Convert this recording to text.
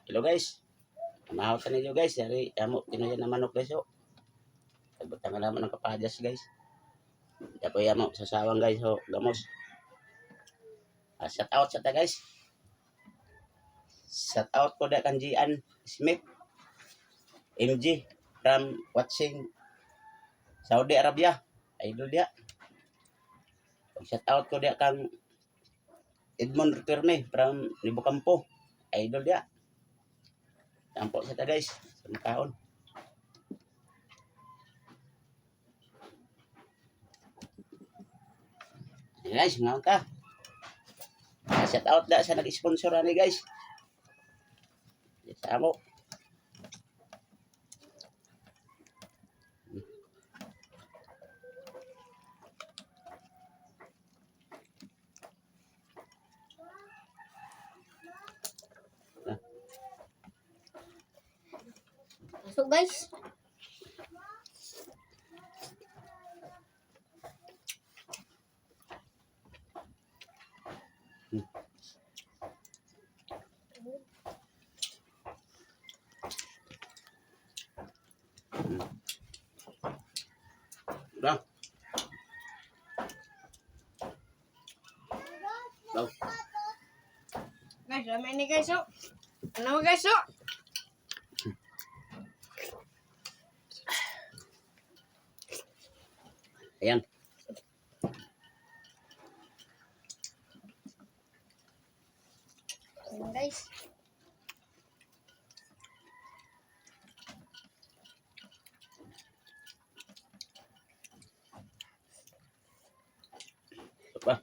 Hello guys. Mahawat sa ninyo guys. Yari, amo, tinoyan na manok guys. Oh. Tagbutang ka naman ng kapadyas guys. Dapo yamo, sasawang guys. Oh, gamos. Shout out sa ta guys. Shout out ko da kan Gian Smith. MG from watching Saudi Arabia. Idol dia. Shout out ko dia kang Edmond Returme from Libo Campo. Idol dia. Tampo sa ta guys. Sa makaon. Guys, ngayon ka. Shout out da sa nag-sponsor ani guys. Sa amo. Masuk guys. Udah. Đâu. Guys, ramai ni guys. Oh. Ano guys? Oh. Ayan. Ayan guys. Apa?